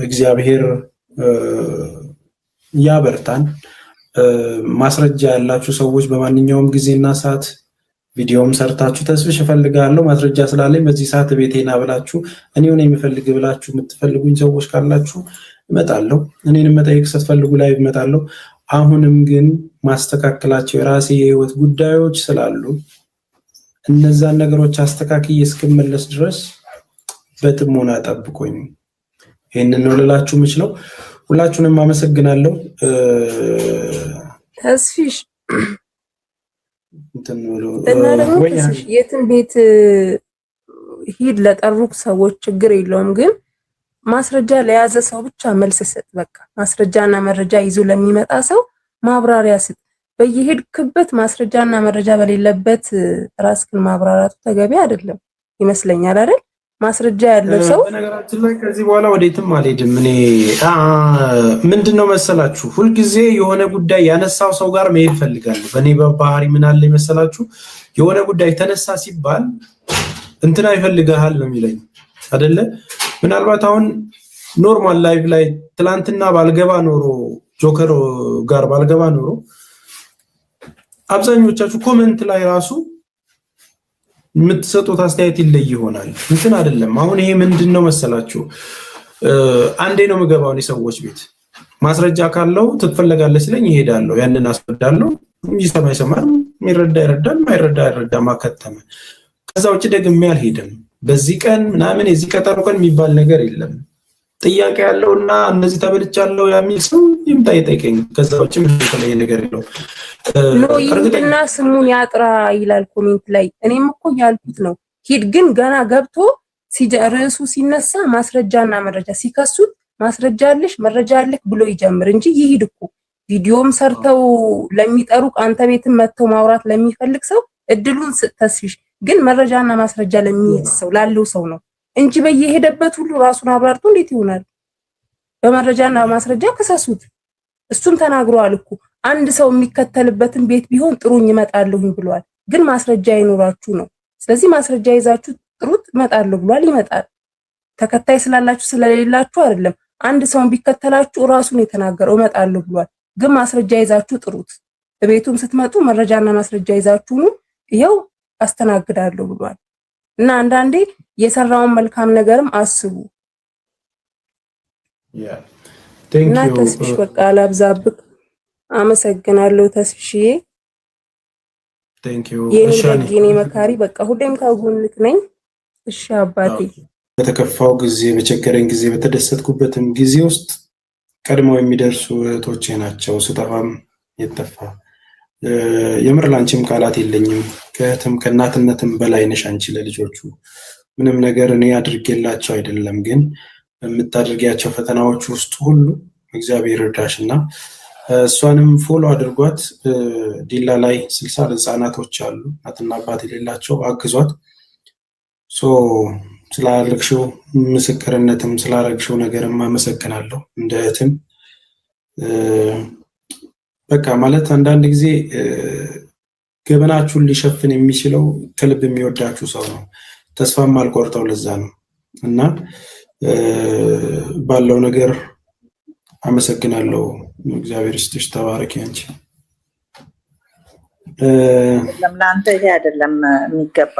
እግዚአብሔር ያበርታን። ማስረጃ ያላችሁ ሰዎች በማንኛውም ጊዜና ሰዓት ቪዲዮም ሰርታችሁ ተስፍሽ እፈልጋለሁ ማስረጃ ስላለኝ በዚህ ሰዓት ቤቴና ብላችሁ እኔው ነኝ የምፈልግ ብላችሁ የምትፈልጉኝ ሰዎች ካላችሁ እመጣለሁ። እኔንም መጠየቅ ስትፈልጉ ላይ እመጣለሁ። አሁንም ግን ማስተካከላቸው የራሴ የህይወት ጉዳዮች ስላሉ እነዛን ነገሮች አስተካክዬ እስክመለስ ድረስ በጥሞና ጠብቁኝ። ይሄንን ነው ልላችሁ የምችለው። ሁላችሁንም አመሰግናለሁ። ተስፊሽ እና ደግሞ የትን ቤት ሂድ ለጠሩክ ሰዎች ችግር የለውም፣ ግን ማስረጃ ለያዘ ሰው ብቻ መልስ ስጥ። በቃ ማስረጃና መረጃ ይዞ ለሚመጣ ሰው ማብራሪያ ስጥ። በየሄድክበት ማስረጃና መረጃ በሌለበት ራስክን ማብራራቱ ተገቢ አይደለም ይመስለኛል አይደል? ማስረጃ ያለው ሰው በነገራችን ላይ ከዚህ በኋላ ወዴትም አልሄድም። እኔ ምንድነው መሰላችሁ ሁልጊዜ የሆነ ጉዳይ ያነሳው ሰው ጋር መሄድ ፈልጋለሁ። በእኔ በባህሪ ምን አለ መሰላችሁ የሆነ ጉዳይ ተነሳ ሲባል እንትና ይፈልጋል ነው የሚለኝ አይደለ? ምናልባት አሁን ኖርማል ላይቭ ላይ ትላንትና ባልገባ ኖሮ ጆከር ጋር ባልገባ ኖሮ አብዛኞቻችሁ ኮሜንት ላይ ራሱ የምትሰጡት አስተያየት ይለይ ይሆናል። እንትን አይደለም። አሁን ይሄ ምንድነው መሰላችሁ አንዴ ነው የምገባው ሰዎች ቤት ማስረጃ ካለው ትፈልጋለች ስለኝ ይሄዳለሁ፣ ያንን አስረዳለሁ። የሚሰማ ይሰማል፣ የሚረዳ ይረዳል፣ ማይረዳ አይረዳ ማከተመ። ከዛ ውጭ ደግሜ አልሄድም። በዚህ ቀን ምናምን የዚህ ቀጠሮ ቀን የሚባል ነገር የለም። ጥያቄ ያለውና እነዚህ ተበልቻለሁ የሚል ሰው ይምጣ ይጠይቀኝ። ከዛ ውጭ ምን የተለየ ነገር የለው። ይሄድና ስሙን ያጥራ ይላል ኮሜንት ላይ። እኔም እኮ ያልኩት ነው ሂድ። ግን ገና ገብቶ ርዕሱ ሲነሳ ማስረጃና መረጃ ሲከሱት ማስረጃ አለሽ መረጃ አለክ ብሎ ይጀምር እንጂ ይሄድ እኮ ቪዲዮም ሰርተው ለሚጠሩ አንተ ቤትም መጥተው ማውራት ለሚፈልግ ሰው እድሉን ተስፊሽ። ግን መረጃና ማስረጃ ለሚይዝ ሰው ላለው ሰው ነው እንጂ በየሄደበት ሁሉ ራሱን አብራርቶ እንዴት ይሆናል? በመረጃና ማስረጃ ከሰሱት። እሱም ተናግሯል እኮ አንድ ሰው የሚከተልበትን ቤት ቢሆን ጥሩኝ እመጣለሁኝ ብሏል። ግን ማስረጃ ይኖራችሁ ነው። ስለዚህ ማስረጃ ይዛችሁ ጥሩት። እመጣለሁ ብሏል፣ ይመጣል። ተከታይ ስላላችሁ ስለሌላችሁ አይደለም። አንድ ሰውን ቢከተላችሁ ራሱን የተናገረው እመጣለሁ ብሏል። ግን ማስረጃ ይዛችሁ ጥሩት። በቤቱም ስትመጡ መረጃና ማስረጃ ይዛችሁ ነው ይሄው አስተናግዳለሁ ብሏል። እና አንዳንዴ የሰራውን መልካም ነገርም አስቡ። እና ተስፍሽ በቃ አላብዛብክ። አመሰግናለሁ ተስፍሽዬ። የኔ መካሪ በቃ ሁሌም ከጎንክ ነኝ። እሺ አባቴ። በተከፋው ጊዜ በቸገረኝ ጊዜ በተደሰትኩበትም ጊዜ ውስጥ ቀድመው የሚደርሱ እህቶቼ ናቸው። ስጠፋም የተጠፋ የምር ላንቺም ቃላት የለኝም። ከእህትም ከእናትነትም በላይ ነሽ አንቺ ለልጆቹ። ምንም ነገር እኔ አድርጌላቸው አይደለም፣ ግን በምታደርጊያቸው ፈተናዎች ውስጥ ሁሉ እግዚአብሔር እርዳሽ እና እሷንም ፎሎ አድርጓት። ዲላ ላይ 60 ህጻናቶች አሉ እናትና አባት የሌላቸው፣ አግዟት። ስላደረግሽው ምስክርነትም ስላደረግሽው ነገርም አመሰግናለሁ። እንደ እህትም በቃ ማለት አንዳንድ ጊዜ ገበናችሁን ሊሸፍን የሚችለው ከልብ የሚወዳችሁ ሰው ነው። ተስፋም አልቆርጠው ለዛ ነው እና ባለው ነገር አመሰግናለሁ። እግዚአብሔር ይስጥሽ፣ ተባረኪ አንቺ። ለምናንተ ይሄ አይደለም የሚገባ።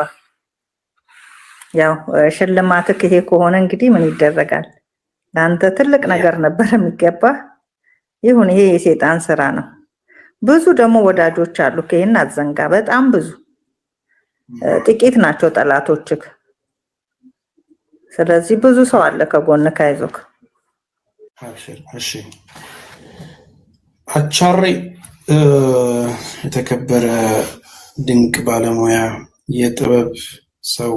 ያው ሽልማትክ ይሄ ከሆነ እንግዲህ ምን ይደረጋል? ለአንተ ትልቅ ነገር ነበር የሚገባ። ይሁን፣ ይሄ የሰይጣን ስራ ነው። ብዙ ደግሞ ወዳጆች አሉ። ከይሄን አዘንጋ። በጣም ብዙ፣ ጥቂት ናቸው ጠላቶችክ። ስለዚህ ብዙ ሰው አለ ከጎንክ፣ አይዞክ። እሺ አቻሬ የተከበረ ድንቅ ባለሙያ፣ የጥበብ ሰው፣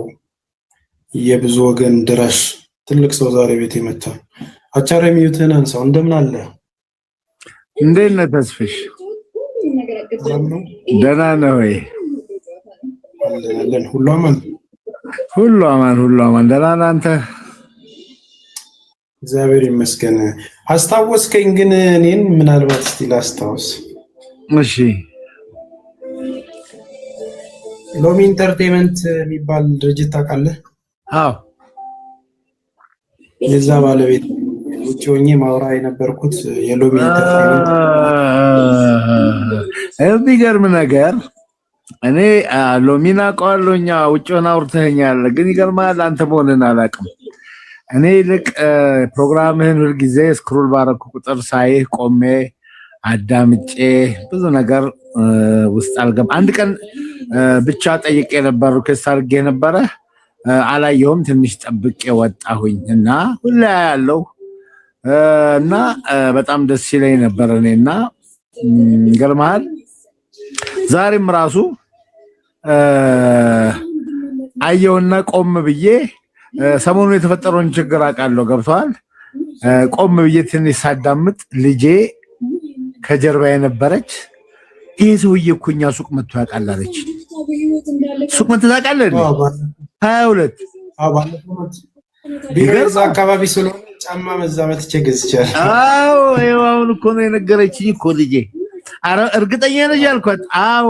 የብዙ ወገን ድረስ ትልቅ ሰው ዛሬ ቤት የመጣ አቻሬ፣ ሚዩትህን አንሳው። እንደምን አለ? እንዴት ነህ ተስፍሽ? ደህና ነህ ወይ? ሁሉ አማን፣ ሁሉ አማን፣ ሁሉ አማን። ደህና ነህ አንተ? እግዚአብሔር ይመስገን። አስታወስከኝ ግን እኔን ምናልባት እስቲ ላስታውስ። እሺ፣ ሎሚ ኢንተርቴይንመንት የሚባል ድርጅት ታውቃለህ? አዎ። የዛ ባለቤት ውጭ ሆኜ ማውራ የነበርኩት የሎሚ ኢንተርቴይንመንት። የሚገርም ነገር እኔ ሎሚን አውቀዋለሁ። እኛ ውጭ ሆነ አውርተኸኛል፣ ግን ይገርማል አንተ መሆንን አላውቅም። እኔ ይልቅ ፕሮግራምህን ሁልጊዜ ስክሮል ባረኩ ቁጥር ሳይህ ቆሜ አዳምጬ ብዙ ነገር ውስጥ አልገባ። አንድ ቀን ብቻ ጠይቄ ነበር፣ ሪኩዌስት አድርጌ ነበረ፣ አላየሁም። ትንሽ ጠብቄ ወጣሁኝ እና ሁሌ ያለው እና በጣም ደስ ይለኝ ነበር እኔና ይገርምሃል ዛሬም ራሱ አየውና ቆም ብዬ ሰሞኑን የተፈጠረውን ችግር አውቃለሁ። ገብቷል። ቆም ብዬ ትንሽ ሳዳምጥ ልጄ ከጀርባ የነበረች ይሄ ሰውዬ እኮ እኛ ሱቅ መጥቶ ያውቃል አለች። ሱቅ መጥቶ ታውቃለህ? 22 ባለፈው ቢገዛ አካባቢ ስለሆነ ጫማ መዛመት ይችላል። አዎ ይኸው እኮ ነው የነገረችኝ እኮ ልጄ። አረ እርግጠኛ ነሽ አልኳት። አዎ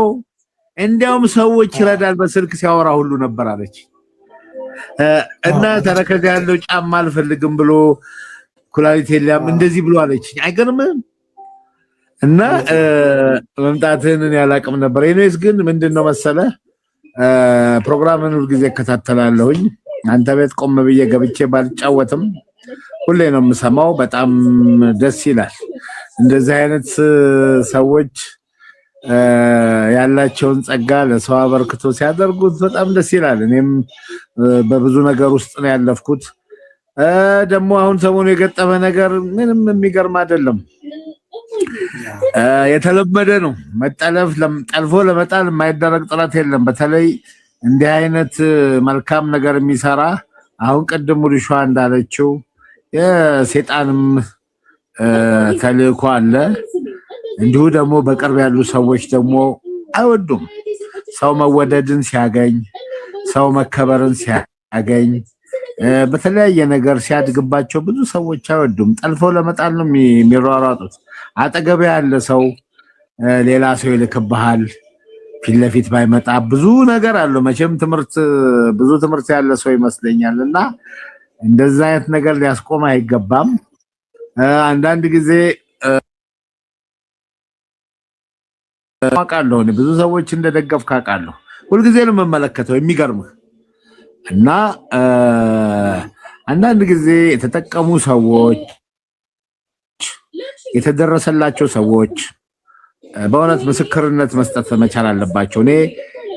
እንዲያውም ሰዎች ይረዳል በስልክ ሲያወራ ሁሉ ነበር አለች። እና ተረከዝ ያለው ጫማ አልፈልግም ብሎ ኩላሊት የለም እንደዚህ ብሎ አለች። አይገርምም? እና መምጣትህን ያላቅም ነበር። እኔስ ግን ምንድነው መሰለ ፕሮግራምን ሁሉ ጊዜ እከታተላለሁኝ። አንተ ቤት ቆም ብዬ ገብቼ ባልጫወትም ሁሌ ነው የምሰማው። በጣም ደስ ይላል። እንደዚህ አይነት ሰዎች ያላቸውን ጸጋ ለሰው አበርክቶ ሲያደርጉት በጣም ደስ ይላል። እኔም በብዙ ነገር ውስጥ ነው ያለፍኩት። ደግሞ አሁን ሰሞኑን የገጠመ ነገር ምንም የሚገርም አይደለም። የተለመደ ነው መጠለፍ። ጠልፎ ለመጣል የማይደረግ ጥረት የለም። በተለይ እንዲህ አይነት መልካም ነገር የሚሰራ አሁን ቅድም ሙሉሻ እንዳለችው የሰይጣንም ተልእኮ አለ። እንዲሁ ደግሞ በቅርብ ያሉ ሰዎች ደግሞ አይወዱም። ሰው መወደድን ሲያገኝ፣ ሰው መከበርን ሲያገኝ፣ በተለያየ ነገር ሲያድግባቸው ብዙ ሰዎች አይወዱም። ጠልፈው ለመጣል ነው የሚሯሯጡት። አጠገብ ያለ ሰው ሌላ ሰው ይልክብሃል። ፊት ለፊት ባይመጣ ብዙ ነገር አለው። መቼም ብዙ ትምህርት ያለ ሰው ይመስለኛል። እና እንደዛ አይነት ነገር ሊያስቆም አይገባም። አንዳንድ ጊዜ አውቃለሁ ብዙ ሰዎች እንደደገፍክ አውቃለሁ። ሁልጊዜ ነው የምመለከተው የሚገርምህ። እና አንዳንድ ጊዜ የተጠቀሙ ሰዎች የተደረሰላቸው ሰዎች በእውነት ምስክርነት መስጠት መቻል አለባቸው። እኔ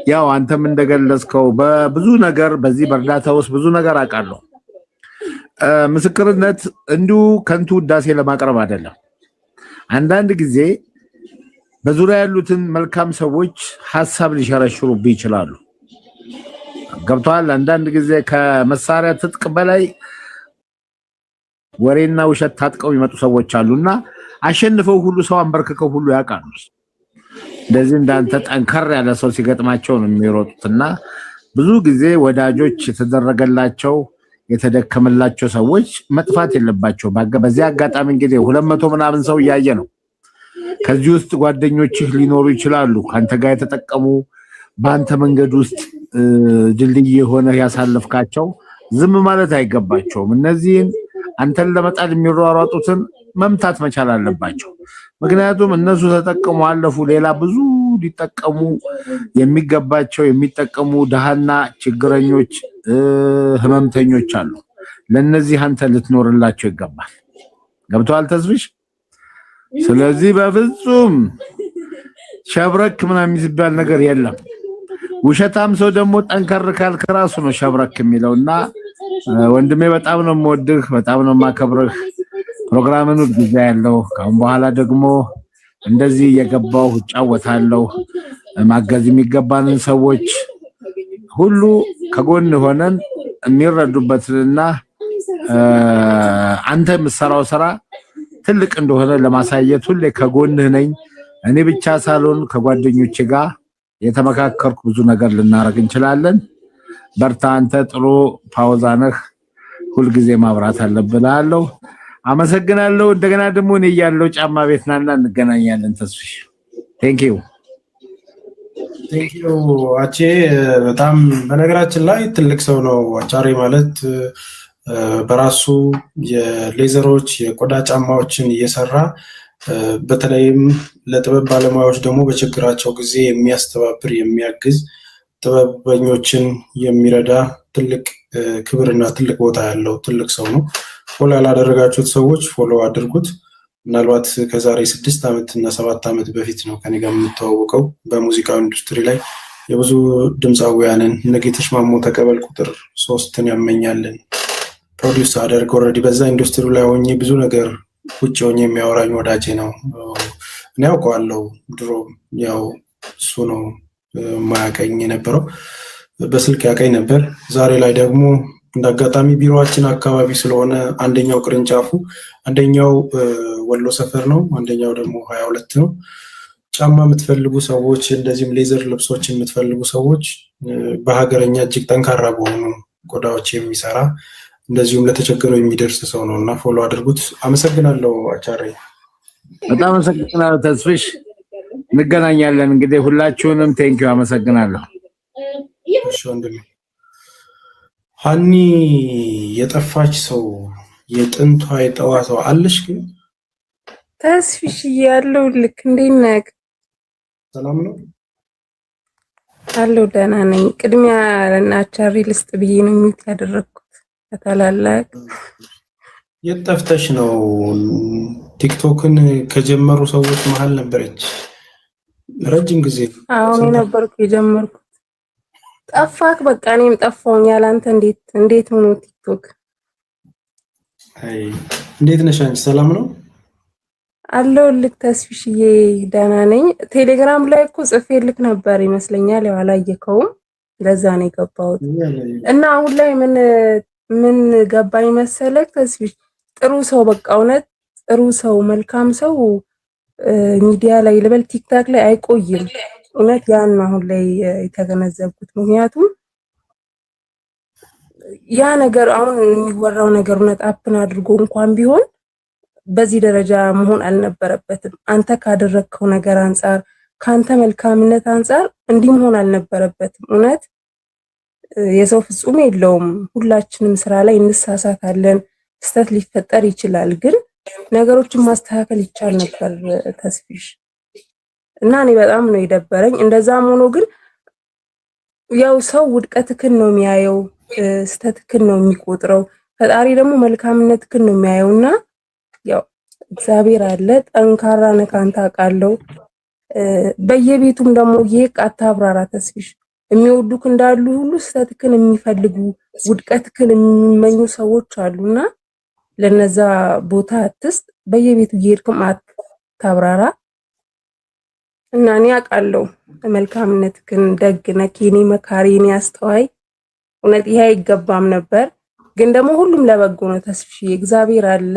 ያው አንተም እንደገለጽከው በብዙ ነገር በዚህ በእርዳታ ውስጥ ብዙ ነገር አውቃለሁ። ምስክርነት እንዲሁ ከንቱ ውዳሴ ለማቅረብ አይደለም። አንዳንድ ጊዜ በዙሪያ ያሉትን መልካም ሰዎች ሐሳብ ሊሸረሽሩብህ ይችላሉ። ገብቷል? አንዳንድ ጊዜ ከመሳሪያ ትጥቅ በላይ ወሬና ውሸት ታጥቀው የሚመጡ ሰዎች አሉና አሸንፈው ሁሉ ሰው አንበርክከው ሁሉ ያውቃሉ። እንደዚህ እንዳንተ ጠንከር ያለ ሰው ሲገጥማቸው ነው የሚሮጡትና ብዙ ጊዜ ወዳጆች የተደረገላቸው የተደከመላቸው ሰዎች መጥፋት የለባቸው። በዚህ አጋጣሚ እንግዲህ 200 ምናምን ሰው እያየ ነው። ከዚህ ውስጥ ጓደኞችህ ሊኖሩ ይችላሉ ካንተ ጋር የተጠቀሙ በአንተ መንገድ ውስጥ ድልድይ የሆነ ያሳለፍካቸው። ዝም ማለት አይገባቸውም። እነዚህን አንተን ለመጣል የሚሯሯጡትን መምታት መቻል አለባቸው። ምክንያቱም እነሱ ተጠቀሙ አለፉ። ሌላ ብዙ ሊጠቀሙ የሚገባቸው የሚጠቀሙ ደሃና ችግረኞች ህመምተኞች አሉ። ለነዚህ አንተ ልትኖርላቸው ይገባል። ገብቶሃል ተስፍሽ? ስለዚህ በፍጹም ሸብረክ ምናምን የሚባል ነገር የለም። ውሸታም ሰው ደግሞ ጠንከር ካልክ ራሱ ነው ሸብረክ የሚለውና ወንድሜ በጣም ነው የምወድህ፣ በጣም ነው የማከብርህ። ፕሮግራሙን ጊዜ ያለው ካሁን በኋላ ደግሞ እንደዚህ እየገባሁ እጫወታለሁ። ማገዝ የሚገባንን ሰዎች ሁሉ ከጎን ሆነን የሚረዱበትና አንተ የምትሰራው ስራ ትልቅ እንደሆነ ለማሳየት ሁሌ ከጎንህ ነኝ። እኔ ብቻ ሳልሆን ከጓደኞቼ ጋር የተመካከርኩ ብዙ ነገር ልናረግ እንችላለን። በርታ፣ አንተ ጥሩ ፓውዛ ነህ። ሁልጊዜ ማብራት አለብላለሁ። አመሰግናለሁ። እንደገና ደግሞ እኔ ያለው ጫማ ቤት ናና እንገናኛለን። ተስፍሽ ቴንክ ዩ አቼ። በጣም በነገራችን ላይ ትልቅ ሰው ነው አቻሬ ማለት። በራሱ የሌዘሮች የቆዳ ጫማዎችን እየሰራ በተለይም ለጥበብ ባለሙያዎች ደግሞ በችግራቸው ጊዜ የሚያስተባብር የሚያግዝ ጥበበኞችን የሚረዳ ትልቅ ክብርና ትልቅ ቦታ ያለው ትልቅ ሰው ነው። ፎሎ ያላደረጋችሁት ሰዎች ፎሎ አድርጉት። ምናልባት ከዛሬ 6 ዓመት እና 7 ዓመት በፊት ነው ከኔ ጋር የምትተዋወቀው። በሙዚቃው ኢንዱስትሪ ላይ የብዙ ድምፃውያንን ነጌተሽ ማሞ ተቀበል ቁጥር 3ን ያመኛልን ፕሮዲውስ አደርግ። ኦልሬዲ በዛ ኢንዱስትሪ ላይ ሆኜ ብዙ ነገር ውጭ ሆኜ የሚያወራኝ ወዳጄ ነው። እኔ ያውቀዋለሁ። ድሮ ያው እሱ ነው ማያቀኝ የነበረው፣ በስልክ ያቀኝ ነበር። ዛሬ ላይ ደግሞ እንዳጋጣሚ ቢሮአችን አካባቢ ስለሆነ አንደኛው ቅርንጫፉ አንደኛው ወሎ ሰፈር ነው፣ አንደኛው ደግሞ 22 ነው። ጫማ የምትፈልጉ ሰዎች እንደዚህም ሌዘር ልብሶችን የምትፈልጉ ሰዎች በሀገረኛ እጅግ ጠንካራ በሆኑ ቆዳዎች የሚሰራ እንደዚሁም ለተቸገረው የሚደርስ ሰው ነውና ፎሎ አድርጉት። አመሰግናለሁ አቻሬ። በጣም አመሰግናለሁ ተስፍሽ። እንገናኛለን እንግዲህ ሁላችሁንም ቴንኪው አመሰግናለሁ። እሺ ወንድሜ ሀኒ የጠፋች ሰው የጥንቷ የጠዋ ሰው አለሽ ግን ተስፍሽ ያለው ልክ እንዴት ነህ? ሰላም ነው አለው ደህና ነኝ። ቅድሚያ ለናቻሪ ልስጥ ብዬ ነው ሚት ያደረኩት። ተታላላቅ የት ጠፍተሽ ነው? ቲክቶክን ከጀመሩ ሰዎች መሃል ነበረች ረጅም ጊዜ። አሁን የነበርኩ የጀመርኩት ጠፋክ። በቃ እኔም ጠፋሁኝ። ያላንተ እንዴት ሆኖ ቲክቶክ? አይ እንዴት ነሽ አንቺ? ሰላም ነው አለሁልህ ተስፍሽዬ ደህና ነኝ። ቴሌግራም ላይ እኮ ጽፌልክ ነበር ይመስለኛል። ያው አላየከውም፣ ለዛ ነው የገባሁት። እና አሁን ላይ ምን ገባኝ መሰለክ ተስፍሽ፣ ጥሩ ሰው በቃ እውነት ጥሩ ሰው መልካም ሰው ሚዲያ ላይ ልበል ቲክታክ ላይ አይቆይም። እውነት ያን አሁን ላይ የተገነዘብኩት። ምክንያቱም ያ ነገር አሁን የሚወራው ነገር እውነት አፕን አድርጎ እንኳን ቢሆን በዚህ ደረጃ መሆን አልነበረበትም። አንተ ካደረግከው ነገር አንፃር ካንተ መልካምነት አንፃር እንዲህ መሆን አልነበረበትም። እውነት የሰው ፍጹም የለውም። ሁላችንም ስራ ላይ እንሳሳታለን፣ ስህተት ሊፈጠር ይችላል። ግን ነገሮችን ማስተካከል ይቻል ነበር ተስፍሽ። እና እኔ በጣም ነው የደበረኝ። እንደዛም ሆኖ ግን ያው ሰው ውድቀትክን ነው የሚያየው፣ ስህተትክን ነው የሚቆጥረው። ፈጣሪ ደግሞ መልካምነትክን ነው የሚያየውና ያው እግዚአብሔር አለ። ጠንካራ ነህ ካንተ አውቃለሁ። በየቤቱም ደግሞ ይሄቅ አታብራራ ተስፍሽ። የሚወዱክ እንዳሉ ሁሉ ስህተትክን የሚፈልጉ ውድቀትክን የሚመኙ ሰዎች አሉና ለነዛ ቦታ አትስጥ። በየቤቱ ይሄድክም አታብራራ። እና እኔ አውቃለሁ መልካምነትክን፣ ደግነህ፣ የኔ መካሪ፣ የኔ አስተዋይ። እውነት ይሄ አይገባም ነበር፣ ግን ደግሞ ሁሉም ለበጎ ነው ተስፍሽ። እግዚአብሔር አለ።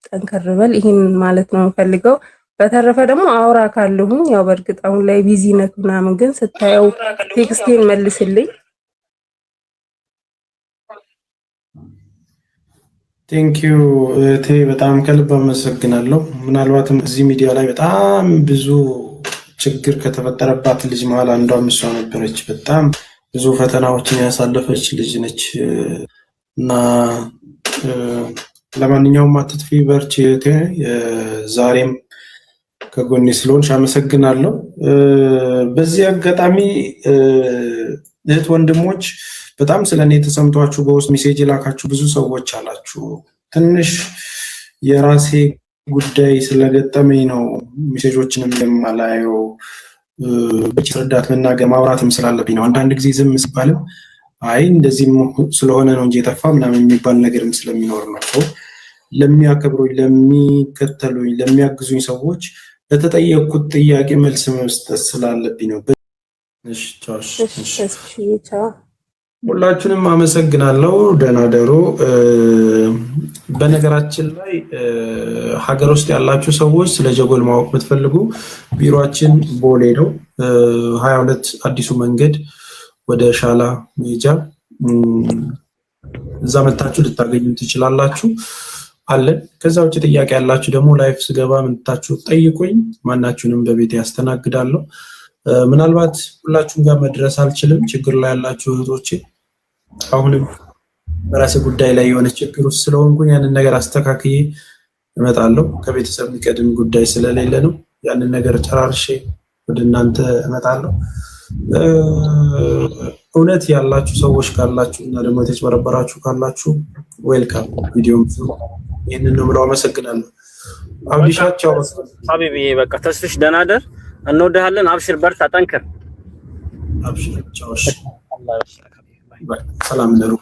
ጠንከር በል። ይሄን ማለት ነው የምፈልገው። በተረፈ ደግሞ አውራ ካለሁኝ ያው በእርግጥ አሁን ላይ ቢዚ ነክ ምናምን፣ ግን ስታየው ቴክስቴን መልስልኝ። ቴንኪዩ እቴ በጣም ከልብ አመሰግናለሁ። ምናልባትም እዚህ ሚዲያ ላይ በጣም ብዙ ችግር ከተፈጠረባት ልጅ መሀል አንዷም እሷ ነበረች። በጣም ብዙ ፈተናዎችን ያሳለፈች ልጅ ነች እና ለማንኛውም አትጥፊ፣ በርቺ እህቴ። ዛሬም ከጎኔ ስለሆንሽ አመሰግናለሁ። በዚህ አጋጣሚ እህት ወንድሞች በጣም ስለኔ ተሰምቷችሁ በውስጥ ሜሴጅ የላካችሁ ብዙ ሰዎች አላችሁ። ትንሽ የራሴ ጉዳይ ስለገጠመኝ ነው ሜሴጆችንም የማላየው። በጭርዳት መናገር ማውራትም ስላለብኝ ነው። አንዳንድ ጊዜ ዝም ሲባልም አይ እንደዚህ ስለሆነ ነው እንጂ የጠፋ ምናምን የሚባል ነገርም ስለሚኖር ነው። ለሚያከብሩኝ፣ ለሚከተሉኝ፣ ለሚያግዙኝ ሰዎች ለተጠየቅኩት ጥያቄ መልስ መስጠት ስላለብኝ ነው። ሁላችሁንም አመሰግናለሁ። ደህና ደሩ። በነገራችን ላይ ሀገር ውስጥ ያላችሁ ሰዎች ስለ ጀጎል ማወቅ የምትፈልጉ ቢሮአችን ቦሌ ነው፣ 22 አዲሱ መንገድ ወደ ሻላ ሜጃ። እዛ መታችሁ ልታገኙ ትችላላችሁ አለን። ከዛ ውጭ ጥያቄ ያላችሁ ደግሞ ላይፍ ስገባ መታችሁ ጠይቁኝ። ማናችሁንም በቤት ያስተናግዳለሁ። ምናልባት ሁላችሁም ጋር መድረስ አልችልም። ችግር ላይ ያላችሁ እህቶቼ አሁንም በራሴ ጉዳይ ላይ የሆነ ችግር ውስጥ ስለሆንኩኝ ያንን ነገር አስተካክዬ እመጣለሁ። ከቤተሰብ የሚቀድም ጉዳይ ስለሌለ ነው። ያንን ነገር ጨራርሼ ወደ እናንተ እመጣለሁ። እውነት ያላችሁ ሰዎች ካላችሁ እና ደግሞ የተጭበረበራችሁ ካላችሁ ዌልካም። ቪዲዮም ይህንን ነው ብለው አመሰግናለሁ። አብዲሻቸው ሀቢቢ በቃ ተስፍሽ ደህና ደር። እንወድሃለን። አብሽር፣ በርታ፣ ጠንክር። አብሽር። ቻውሽ። ሰላም ነሩ።